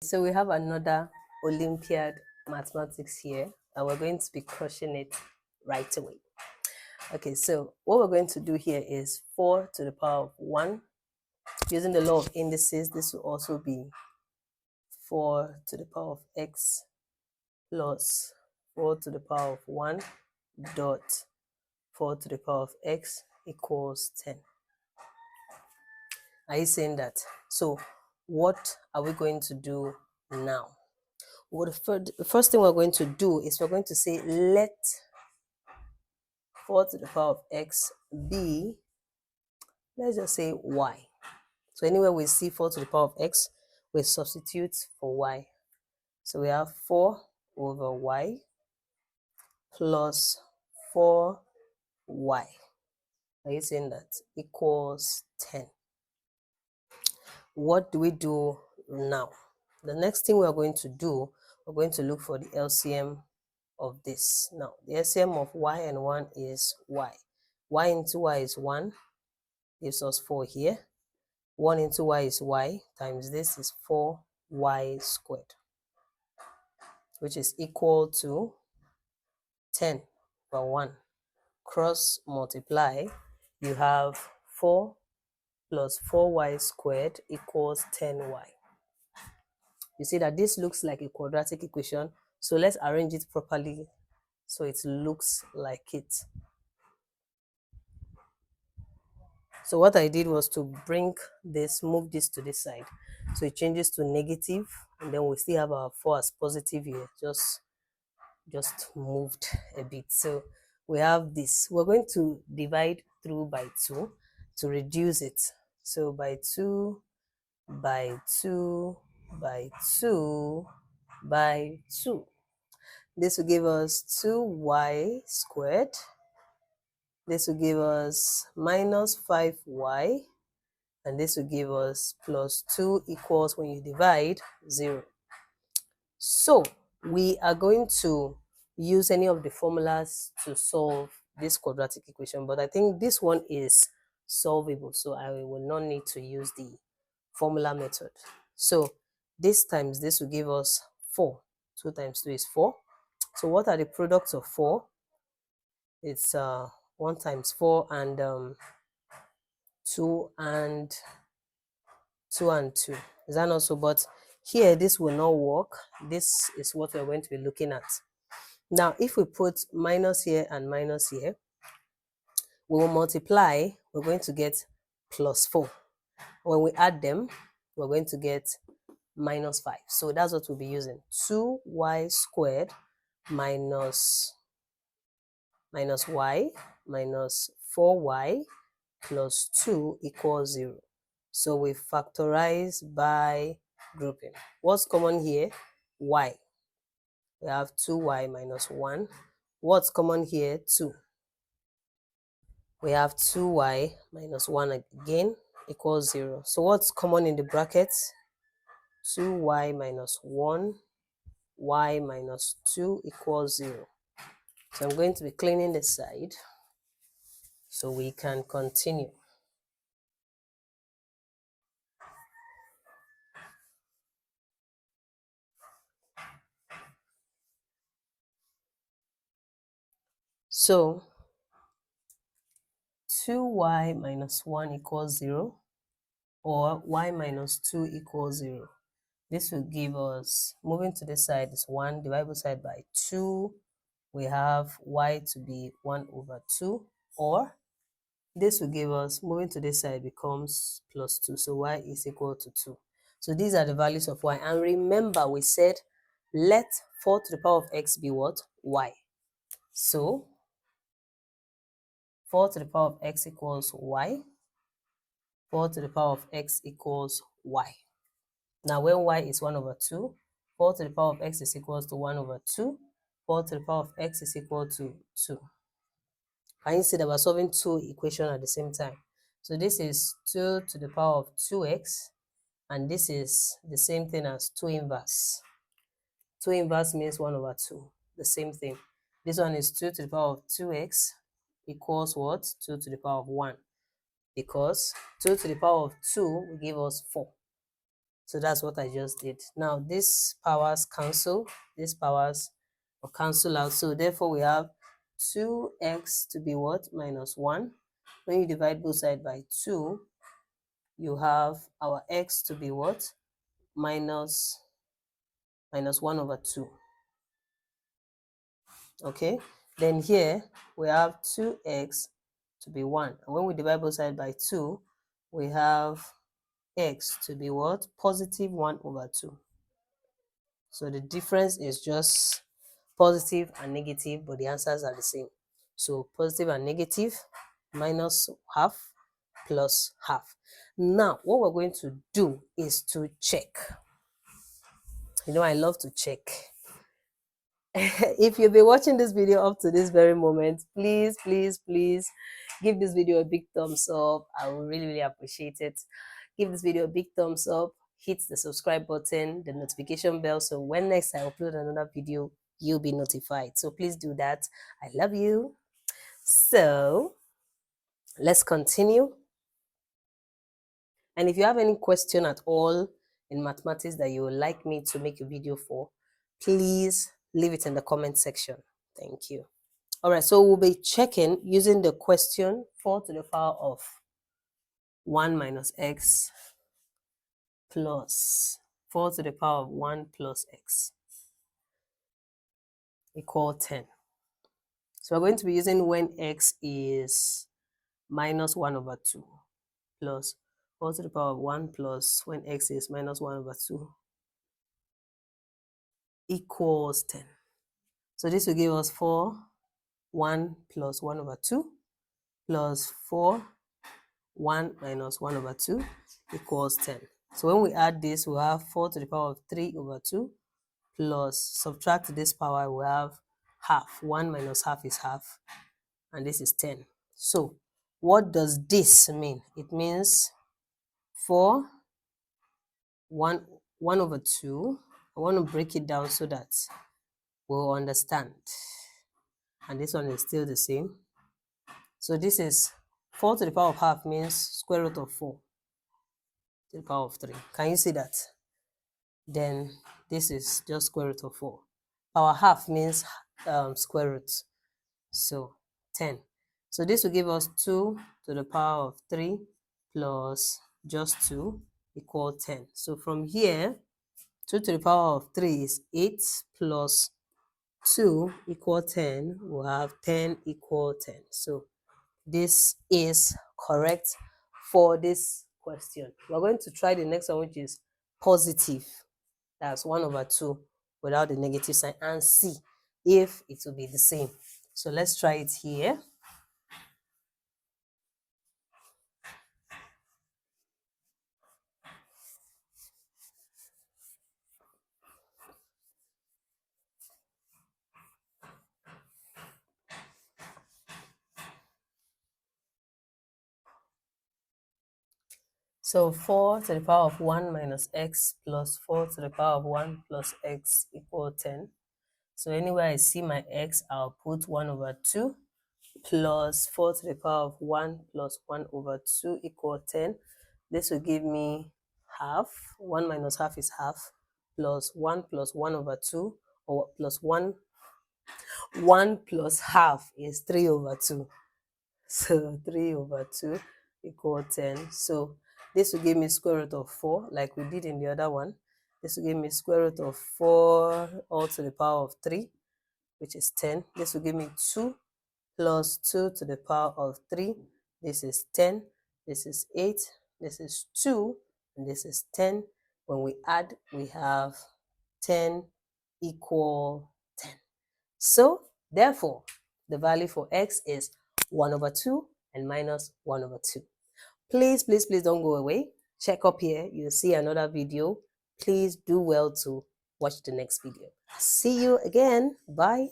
So we have another Olympiad mathematics here, and we're going to be crushing it right away. Okay, so what we're going to do here is 4 to the power of 1. Using the law of indices, this will also be 4 to the power of x plus 4 to the power of 1 dot 4 to the power of x equals 10. Are you saying that? So what are we going to do now? Well, the first thing we're going to do is we're going to say let 4 to the power of x be, let's just say y. So anywhere we see 4 to the power of x, we substitute for y. So we have 4 over y plus 4y. Are you saying that? Equals 10. What do we do now? The next thing we are going to do, we're going to look for the LCM of this. Now, the LCM of y and 1 is y. Y into y is 1, gives us 4 here. 1 into y is y, times this is 4y squared, which is equal to 10 over 1. Cross multiply, you have 4 plus 4y squared equals 10y. You see that this looks like a quadratic equation, so let's arrange it properly so it looks like it. So what I did was to move this to this side. So it changes to negative, and then we still have our 4 as positive here, just moved a bit. So we have this. We're going to divide through by 2 to reduce it. So by 2, by 2, by 2, by 2. This will give us 2y squared. This will give us minus 5y. And this will give us plus 2 equals, when you divide, 0. So we are going to use any of the formulas to solve this quadratic equation, but I think this one is solvable, so I will not need to use the formula method. So this times this will give us 4. 2 times 2 is 4. So what are the products of 4? It's 1 times 4 and 2 and 2 and 2. Is that not so? But here this will not work. This is what we're going to be looking at. Now, if we put minus here and minus here, we will multiply. We're going to get plus 4. When we add them, we're going to get minus 5. So that's what we'll be using. 2y squared minus y minus 4y plus 2 equals 0. So we factorize by grouping. What's common here? Y. We have 2y minus 1. What's common here? 2. We have 2y minus 1 again equals 0. So what's common in the brackets? 2y minus 1, y minus 2 equals 0. So I'm going to be cleaning the side so we can continue. So 2y minus 1 equals 0, or y minus 2 equals 0. This will give us, moving to this side is 1, divide both side by 2. We have y to be 1 over 2, or this will give us, moving to this side becomes plus 2, so y is equal to 2. So these are the values of y. And remember, we said let 4 to the power of x be what? Y. So 4 to the power of x equals y. 4 to the power of x equals y. Now when y is 1 over 2, 4 to the power of x is equals to 1 over 2. 4 to the power of x is equal to 2. Can you see that we're solving two equations at the same time? So this is 2 to the power of 2x, and this is the same thing as 2 inverse. 2 inverse means 1 over 2, the same thing. This one is 2 to the power of 2x equals what? 2 to the power of 1, because 2 to the power of 2 will give us 4. So that's what I just did. Now this powers cancel, this powers will cancel out. So therefore we have 2x to be what? Minus 1. When you divide both sides by 2, you have our x to be what? Minus 1 over 2. Okay, then here we have 2x to be 1. And when we divide both sides by 2, we have x to be what? Positive 1 over 2. So the difference is just positive and negative, but the answers are the same. So positive and negative, minus half plus half. Now, what we're going to do is to check. You know, I love to check. If you've been watching this video up to this very moment, please give this video a big thumbs up. I will really appreciate it. Give this video a big thumbs up, hit the subscribe button, the notification bell, so when next I upload another video, you'll be notified. So please do that. I love you. So let's continue. And if you have any question at all in mathematics that you would like me to make a video for, please leave it in the comment section. Thank you. All right, so we'll be checking using the question 4 to the power of 1 minus x plus 4 to the power of 1 plus x equal 10. So we're going to be using when x is minus 1 over 2 plus 4 to the power of 1 plus when x is minus 1 over 2 equals 10. So this will give us 4, 1 plus 1 over 2 plus 4, 1 minus 1 over 2 equals 10. So when we add this, we'll have 4 to the power of 3 over 2 plus subtract this power, we have half. 1 minus half is half, and this is 10. So what does this mean? It means 4, 1 over 2. I want to break it down so that we'll understand. And this one is still the same. So this is 4 to the power of half means square root of 4 to the power of 3. Can you see that? Then this is just square root of 4. Power half means square root. So 10. So this will give us 2 to the power of 3 plus just 2 equal 10. So from here, 2 to the power of 3 is 8 plus 2 equal 10. We'll have 10 equal 10. So this is correct for this question. We're going to try the next one, which is positive. That's 1 over 2 without the negative sign, and see if it will be the same. So let's try it here. So 4 to the power of 1 minus x plus 4 to the power of 1 plus x equal 10. So anywhere I see my x, I'll put 1 over 2 plus 4 to the power of 1 plus 1 over 2 equal 10. This will give me half. 1 minus half is half, plus 1 over 2, or plus 1 plus half is 3 over 2. So 3 over 2 equal 10. So this will give me square root of 4, like we did in the other one. This will give me square root of 4 all to the power of 3, which is 10. This will give me 2 plus 2 to the power of 3. This is 10. This is 8. This is 2. And this is 10. When we add, we have 10 equal 10. So, therefore, the value for x is 1 over 2 and minus 1 over 2. Please don't go away. Check up here. You'll see another video. Please do well to watch the next video. See you again. Bye.